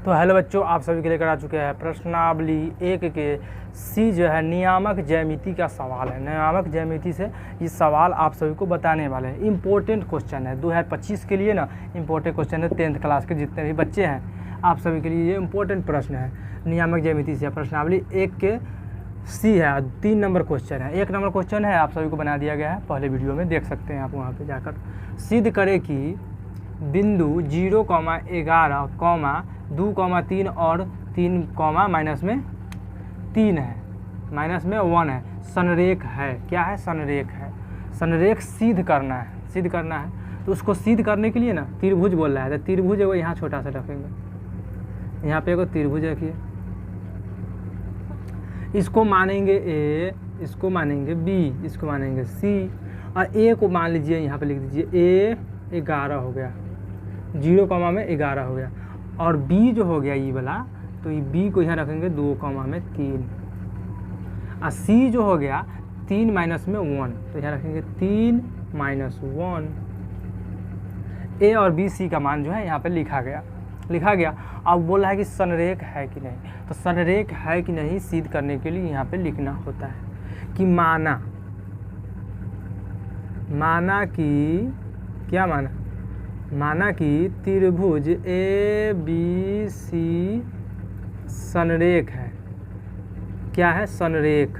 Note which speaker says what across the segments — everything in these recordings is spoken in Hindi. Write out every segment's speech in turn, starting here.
Speaker 1: तो हेलो बच्चों, आप सभी के लेकर आ चुके हैं प्रश्नावली 1 के सी जो है नियामक ज्यामिति का सवाल है। नियामक ज्यामिति से ये सवाल आप सभी को बताने वाले हैं। इम्पोर्टेंट क्वेश्चन है 2025 के लिए ना, इम्पोर्टेंट क्वेश्चन है 10th क्लास के जितने भी बच्चे हैं आप सभी के लिए ये इम्पोर्टेंट प्रश्न है। नियामक ज्यामिति से प्रश्नावली 1 के सी है, 3 नंबर क्वेश्चन है। 1 नंबर क्वेश्चन है आप सभी को बना दिया गया है, पहले वीडियो में देख सकते हैं आप वहाँ पर जाकर। सिद्ध करें कि बिंदु 0, 11, 2, 3 और 3, माइनस में 3 है, माइनस में 1 है, संरेख है। क्या है? संरेख है। संरेख सिद्ध करना है, सिद्ध करना है। तो उसको सिद्ध करने के लिए ना त्रिभुज बोल रहा है, तो त्रिभुज वो यहाँ छोटा सा रखेंगे, यहाँ पे एक त्रिभुज रखिए, इसको मानेंगे ए, इसको मानेंगे बी, इसको मानेंगे सी, और ए को मान लीजिए यहाँ पे लिख दीजिए ए 11 हो गया, 0, में 11 हो गया, और बी जो हो गया ये वाला, तो ये बी को यहाँ रखेंगे 2, में 3, और सी जो हो गया 3 माइनस में 1, तो यहाँ रखेंगे 3 माइनस 1। ए और बी सी का मान जो है यहाँ पे लिखा गया। अब बोल रहा है कि संरेख है कि नहीं, तो संरेख है कि नहीं सिद्ध करने के लिए यहाँ पे लिखना होता है कि माना कि क्या माना कि त्रिभुज ए बी सी संरेख है। क्या है? संरेख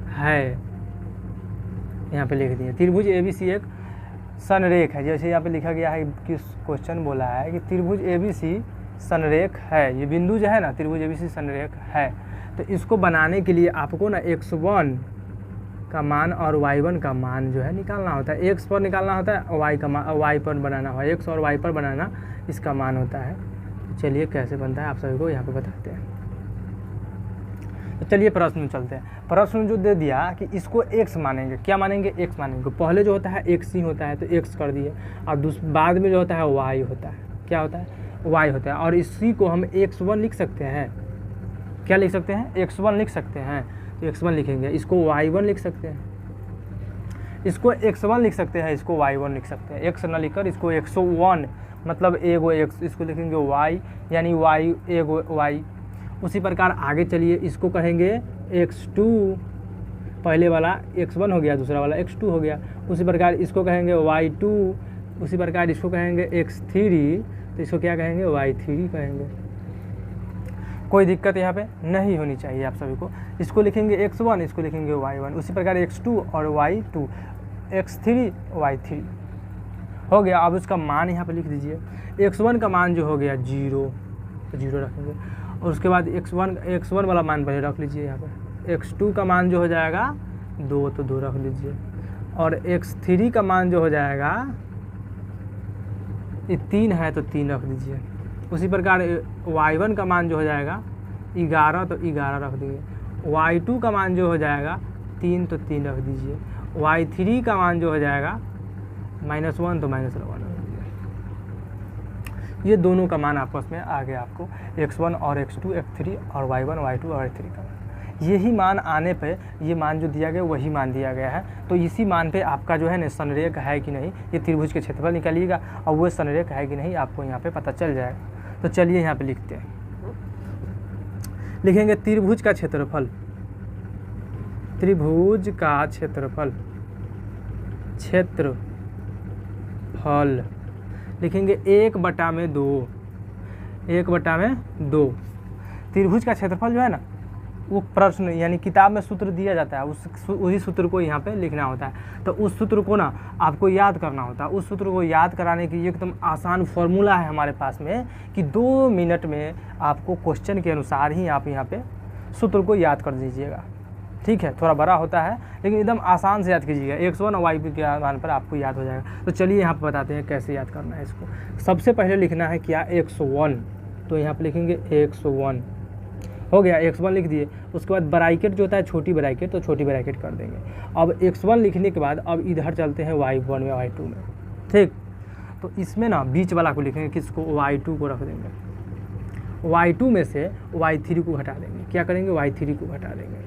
Speaker 1: है, यहाँ पे लिख दिए त्रिभुज ए बी सी एक संरेख है। जैसे यहाँ पे लिखा गया है कि क्वेश्चन बोला है कि त्रिभुज ए बी सी संरेख है, ये बिंदु जो है ना त्रिभुज ए बी सी संरेख है। तो इसको बनाने के लिए आपको ना x1 का मान और y1 का मान जो है निकालना होता है। x पर निकालना होता है, y का मान y पर बनाना होता है, x और y पर बनाना इसका मान होता है। तो चलिए कैसे बनता है आप सभी को यहाँ पे बताते हैं। तो चलिए प्रश्न में चलते हैं। प्रश्न जो दे दिया कि इसको x मानेंगे, क्या मानेंगे? x मानेंगे। पहले जो होता है x ही होता है तो x कर दिए, और बाद में जो होता है y होता है। क्या होता है? y होता है। और इसी को हम x1 लिख सकते हैं। क्या लिख सकते हैं? x1 लिख सकते हैं, तो x1 लिखेंगे। इसको y1 लिख सकते हैं, इसको x1 लिख सकते हैं, इसको y1 लिख सकते हैं। x न लिखकर इसको x1 मतलब एगो x, इसको लिखेंगे y, यानी y एगो y। उसी प्रकार आगे चलिए, इसको कहेंगे x2, पहले वाला x1 हो गया, दूसरा वाला x2 हो गया। उसी प्रकार इसको कहेंगे y2, उसी प्रकार इसको कहेंगे x3, तो इसको क्या कहेंगे? y3 कहेंगे। कोई दिक्कत यहाँ पे नहीं होनी चाहिए आप सभी को। इसको लिखेंगे x1, इसको लिखेंगे y1, उसी प्रकार x2 और y2, x3 y3 हो गया। अब उसका मान यहाँ पे लिख दीजिए। x1 का मान जो हो गया 0, तो 0 रखेंगे, और उसके बाद x1 वाला मान पहले रख लीजिए यहाँ पे। x2 का मान जो हो जाएगा 2, तो 2 रख लीजिए, और x3 का मान जो हो जाएगा ये 3 है तो 3 रख दीजिए। उसी प्रकार y1 का मान जो हो जाएगा 11, तो 11 रख दीजिए। y2 का मान जो हो जाएगा 3, तो 3 रख दीजिए। y3 का मान जो हो जाएगा -1, तो -1 रख दीजिए। ये दोनों का मान आपस में आ गया आपको, x1 और x2, x3 और y1, y2 और y3 का मान। यही मान आने पे ये मान जो दिया गया वही मान दिया गया है। तो इसी मान पे आपका जो है ना संरेख है कि नहीं, ये त्रिभुज के क्षेत्रफल निकालिएगा, और वो संरेख है कि नहीं आपको यहाँ पे पता चल जाएगा। तो चलिए यहाँ पे लिखते हैं, लिखेंगे त्रिभुज का क्षेत्रफल, त्रिभुज का क्षेत्रफल लिखेंगे 1/2, 1/2। त्रिभुज का क्षेत्रफल जो है ना वो प्रश्न यानी किताब में सूत्र दिया जाता है, उसी सूत्र को यहाँ पे लिखना होता है। तो उस सूत्र को ना आपको याद करना होता है। उस सूत्र को याद कराने की एकदम आसान फॉर्मूला है हमारे पास में कि 2 मिनट में आपको क्वेश्चन के अनुसार ही आप यहाँ पे सूत्र को याद कर दीजिएगा। ठीक है, थोड़ा बड़ा होता है लेकिन एकदम आसान से याद कीजिएगा। x1 और y के आधार पर आपको याद हो जाएगा। तो चलिए यहाँ पर बताते हैं कैसे याद करना है इसको। सबसे पहले लिखना है क्या? x1, तो यहाँ पर लिखेंगे x1 हो गया, x1 लिख दिए। उसके बाद ब्रैकेट जो होता है छोटी ब्रैकेट, तो छोटी ब्रैकेट कर देंगे। अब x1 लिखने के बाद अब इधर चलते हैं y1 में, y2 में। ठीक, तो इसमें ना बीच वाला को लिखेंगे, किसको? y2 को रख देंगे। y2 में से y3 को घटा देंगे। क्या करेंगे? y3 को घटा देंगे।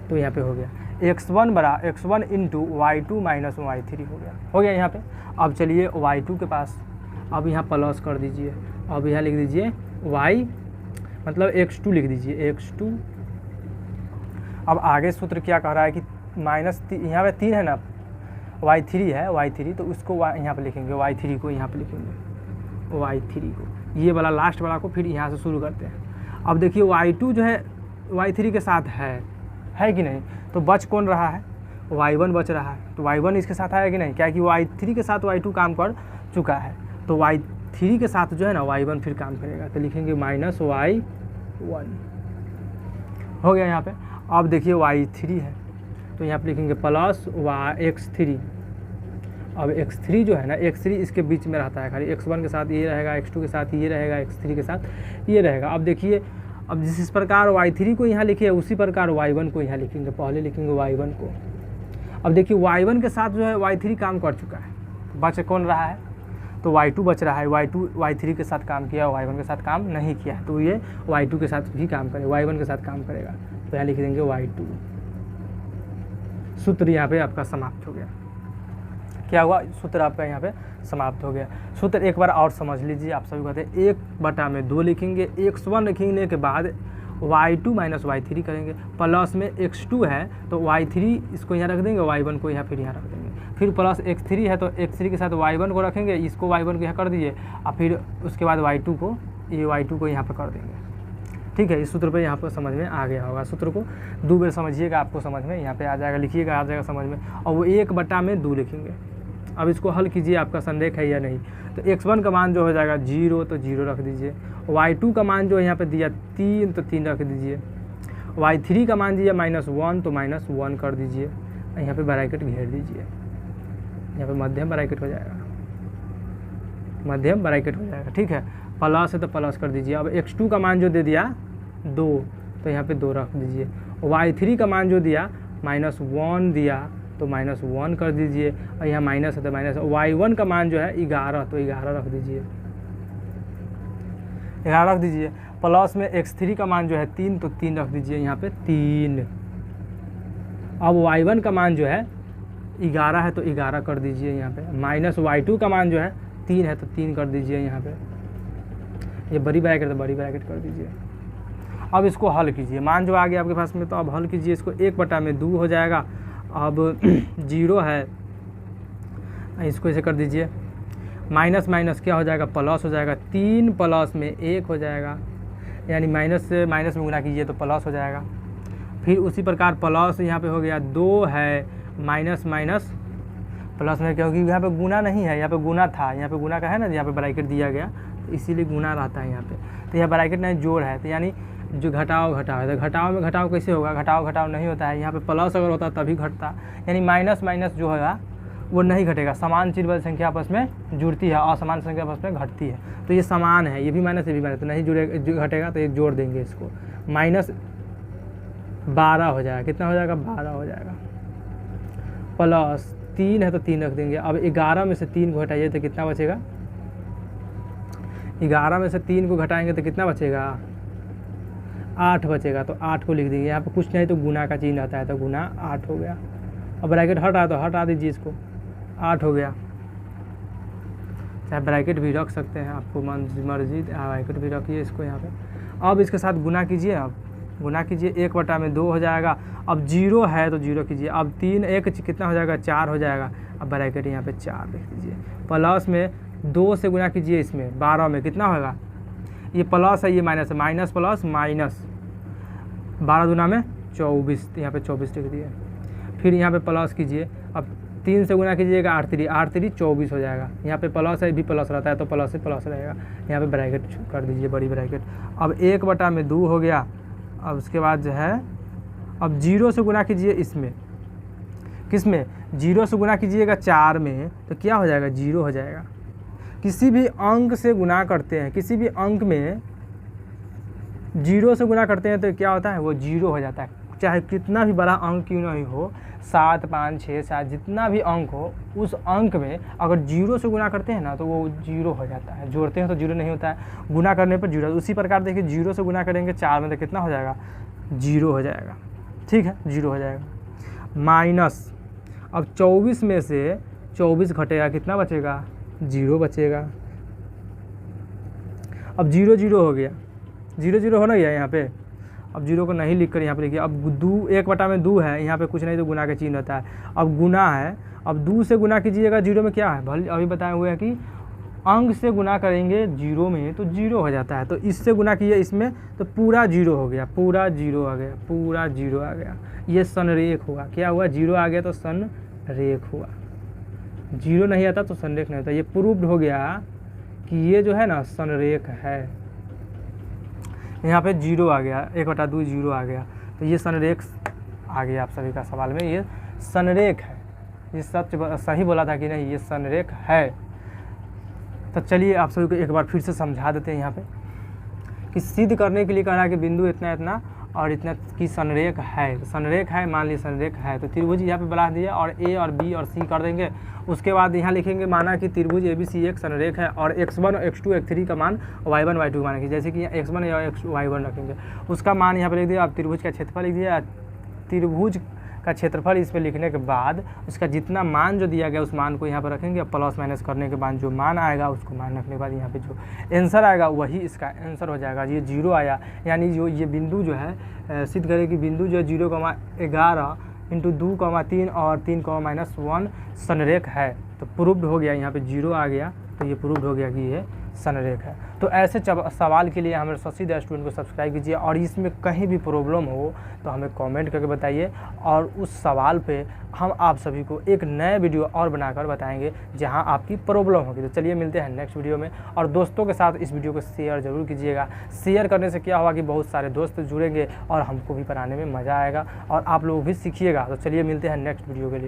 Speaker 1: तो यहाँ पे हो गया x1 बड़ा x1 into y2 minus y3 हो गया यहाँ पे। अब चलिए y2 के पास, अब यहाँ प्लस कर दीजिए, अब यहाँ लिख दीजिए y मतलब x2 लिख दीजिए x2। अब आगे सूत्र क्या कह रहा है कि माइनस यहाँ पे 3 है ना, y3 है y3, तो उसको यहाँ पे लिखेंगे y3 को, यहाँ पे लिखेंगे y3 को, ये वाला लास्ट वाला को फिर यहाँ से शुरू करते हैं। अब देखिए y2 जो है y3 के साथ है कि नहीं, तो बच कौन रहा है, y1 बच रहा है, तो y1 इसके साथ आया कि नहीं, क्या कि y3 के साथ y2 काम कर चुका है, तो y3 के साथ जो है ना y1 फिर काम करेगा, तो लिखेंगे माइनस y1 हो गया यहाँ पे। अब देखिए y3 है, तो यहाँ पे लिखेंगे प्लस x3। अब x3 जो है ना, x3 इसके बीच में रहता है, खाली x1 के साथ ये रहेगा, x2 के साथ ये रहेगा, x3 के साथ ये रहेगा। अब देखिए, अब जिस प्रकार y3 को यहाँ लिखिए उसी प्रकार y1 को यहाँ लिखेंगे, पहले लिखेंगे y1 को। अब देखिए y1 के साथ जो है y3 काम कर चुका है, बच कौन रहा है, तो y2 बच रहा है, y2 y3 के साथ काम किया, y1 के साथ काम नहीं किया, तो ये y2 के साथ भी काम करेगा, y1 के साथ काम करेगा, तो यहाँ लिख देंगे y2। सूत्र यहाँ पे आपका समाप्त हो गया। क्या हुआ, सूत्र आपका यहाँ पे समाप्त हो गया। सूत्र एक बार और समझ लीजिए, आप सभी कहते हैं 1/2 लिखेंगे, x1 लिखने के बाद y2 माइनस y3 करेंगे, प्लस में x2 है तो y3 इसको यहाँ रख देंगे, y1 को यहाँ फिर यहाँ रख देंगे, फिर प्लस x3 है तो x3 के साथ y1 को रखेंगे, इसको y1 को यहाँ कर दीजिए, और फिर उसके बाद y2 को यहाँ पर कर देंगे। ठीक है, इस सूत्र पे यहाँ पर समझ में आ गया होगा। सूत्र को 2 बार समझिएगा, आपको समझ में यहाँ पे आ जाएगा, लिखिएगा आ जाएगा समझ में, और वो 1/2 लिखेंगे। अब इसको हल कीजिए, आपका संदेह है या नहीं, तो x1 का मान जो हो जाएगा 0, तो 0 रख दीजिए, y2 का मान जो यहाँ पे दिया 3, तो 3 रख दीजिए, y3 का मान दिया -1, तो -1 कर दीजिए, यहाँ पे ब्रैकेट घेर दीजिए, यहाँ पे मध्यम ब्रैकेट हो जाएगा, मध्यम ब्रैकेट हो जाएगा। ठीक है, प्लस है तो प्लस कर दीजिए। अब x2 का मान जो दे दिया 2, तो यहाँ पे 2 रख दीजिए, y3 का मान जो दिया -1 दिया, तो -1 कर दीजिए, और यहाँ माइनस है तो माइनस, y1 का मान जो है 11, तो 11 रख दीजिए, 11 रख दीजिए, प्लस में x3 का मान जो है 3, तो 3 रख दीजिए, यहाँ पे 3। अब y1 का मान जो है 11 है तो 11 कर दीजिए यहाँ पे, माइनस y2 का मान जो है 3 है तो 3 कर दीजिए यहाँ पे, ये बड़ी ब्रैकेट तो बड़ी ब्रैकेट कर दीजिए। अब इसको हल कीजिए, मान जो आ गया आपके पास में, तो अब हल कीजिए इसको, 1/2 हो जाएगा। अब 0 है, इसको ऐसे कर दीजिए, माइनस माइनस क्या हो जाएगा, प्लस हो जाएगा, 3 प्लस में 1 हो जाएगा, यानी माइनस से माइनस में गुना कीजिए तो प्लस हो जाएगा। फिर उसी प्रकार प्लस यहाँ पे हो गया, 2 है, माइनस माइनस प्लस में क्या होगी, यहाँ पे गुना नहीं है, यहाँ पे गुना था, यहाँ पे गुना का है ना, यहाँ पे ब्रैकेट दिया गया, तो इसीलिए गुना रहता है यहाँ पे, तो यहाँ ब्रैकेट नहीं जोड़ है, तो यानी जो घटाव है, तो घटाव में घटाव कैसे होगा, घटाव नहीं होता है, यहाँ पे प्लस अगर होता तभी घटता, यानी माइनस माइनस जो होगा वो नहीं घटेगा, समान चिन्ह वाली संख्या आपस में जुड़ती है, असमान संख्या आपस में घटती है, तो ये समान है, ये भी माइनस ये भी माइनस, तो नहीं जुड़ेगा, घटेगा तो ये जोड़ देंगे इसको, -12 हो जाएगा, कितना हो जाएगा, 12 हो जाएगा, प्लस 3 है तो 3 रख देंगे। अब 11 में से 3 को घटाइए तो कितना बचेगा, 11 में से 3 को घटाएंगे तो कितना बचेगा, 8 बचेगा, तो 8 को लिख देंगे, यहाँ पे कुछ नहीं तो गुना का चिन्ह आता है, तो गुना 8 हो गया। अब ब्रैकेट हटा तो हटा दीजिए इसको, 8 हो गया, चाहे ब्रैकेट भी रख सकते हैं, आपको मर्जी, ब्रैकेट भी रखिए इसको यहाँ पे। अब इसके साथ गुना कीजिए, अब गुना कीजिए, 1/2 हो जाएगा। अब 0 है तो 0 कीजिए, अब 3 1 कितना हो जाएगा, 4 हो जाएगा, अब ब्रैकेट यहाँ पे 4 लिख दीजिए, प्लस में 2 से गुना कीजिए, इसमें 12 में कितना होगा, ये प्लस है ये माइनस है, माइनस प्लस माइनस, 12 दूना में 24, यहाँ पे 24 लिख दिए, फिर यहाँ पे प्लस कीजिए, अब 3 से गुना कीजिएगा, 8 3 24 हो जाएगा, यहाँ पे प्लस है भी प्लस रहता है तो प्लस से प्लस रहेगा, यहाँ पे ब्रैकेट कर दीजिए बड़ी ब्रैकेट। अब 1/2 हो गया। अब उसके बाद जो है, अब 0 से गुना कीजिए इसमें, किस में, 0 से गुना कीजिएगा 4 में, तो क्या हो जाएगा, 0 हो जाएगा। किसी भी अंक से गुना करते हैं, किसी भी अंक में 0 से गुना करते हैं तो क्या होता है, वो 0 हो जाता है, चाहे कितना भी बड़ा अंक क्यों नहीं हो, 7 5 6 7 जितना भी अंक हो, उस अंक में अगर 0 से गुना करते हैं ना तो वो 0 हो जाता है, जोड़ते हैं तो 0 नहीं होता है, गुना करने पर 0। उसी प्रकार देखिए 0 से गुना करेंगे 4 में तो कितना हो जाएगा, 0 हो जाएगा, ठीक है, 0 हो जाएगा। माइनस, अब 24 में से 24 घटेगा, कितना बचेगा? 0 बचेगा। अब 0 0 हो गया, 0 0 होना गया यहाँ पे। अब 0 को नहीं लिख कर यहाँ पे लिखिए। अब 1/2 है, यहाँ पे कुछ नहीं तो गुना का चिन्ह होता है। अब गुना है, अब 2 से गुना कीजिएगा, 0 में क्या है, भले अभी बताए हुए हैं कि अंक से गुना करेंगे 0 में तो 0 हो जाता है, तो इससे गुना कीजिए इसमें तो पूरा 0 हो गया, पूरा 0 आ गया, पूरा 0 आ गया। ये संरेख हुआ। क्या हुआ? 0 आ गया तो संरेख हुआ। 0 नहीं आता तो संरेख नहीं होता। ये प्रूव्ड हो गया कि ये जो है ना संरेख है। यहाँ पे 0 आ गया, 1/2 0 आ गया, तो ये संरेख आ गया आप सभी का सवाल में, ये संरेख है। ये सही बोला था कि नहीं, ये संरेख है। तो चलिए आप सभी को एक बार फिर से समझा देते हैं यहाँ पे कि सिद्ध करने के लिए कह रहा है कि बिंदु इतना इतना और इतना की संरेख है। संरेख है, मान लीजिए संरेख है, तो त्रिभुज यहाँ पे बना दिया और ए और बी और सी कर देंगे। उसके बाद यहाँ लिखेंगे माना कि त्रिभुज ABC एक संरेख है और x1 x2 x3 का मान y1 y2 माना कि जैसे कि x1 या y1 रखेंगे, उसका मान यहाँ पे लिख दिया। आप त्रिभुज का क्षेत्रफल लिख दिया। त्रिभुज का क्षेत्रफल इस पे लिखने के बाद उसका जितना मान जो दिया गया उस मान को यहाँ पर रखेंगे। प्लस माइनस करने के बाद जो मान आएगा उसको मान रखने के बाद यहाँ पे जो आंसर आएगा वही इसका आंसर हो जाएगा। ये 0 आया, यानी जो ये बिंदु जो है सिद्ध करें कि बिंदु जो है 0,11 × 2,3 और 3,-1 संरेख है। तो प्रूव्ड हो गया, यहाँ पे 0 आ गया तो ये प्रूव्ड हो गया कि ये संरेख है। तो ऐसे सवाल के लिए हमारे शशि द स्टूडेंट को सब्सक्राइब कीजिए और इसमें कहीं भी प्रॉब्लम हो तो हमें कमेंट करके बताइए और उस सवाल पे हम आप सभी को एक नए वीडियो और बनाकर बताएंगे जहां आपकी प्रॉब्लम होगी। तो चलिए मिलते हैं नेक्स्ट वीडियो में, और दोस्तों के साथ इस वीडियो को शेयर ज़रूर कीजिएगा। शेयर करने से क्या होगा कि बहुत सारे दोस्त जुड़ेंगे और हमको भी पढ़ाने में मज़ा आएगा और आप लोग भी सीखिएगा। तो चलिए मिलते हैं नेक्स्ट वीडियो के लिए।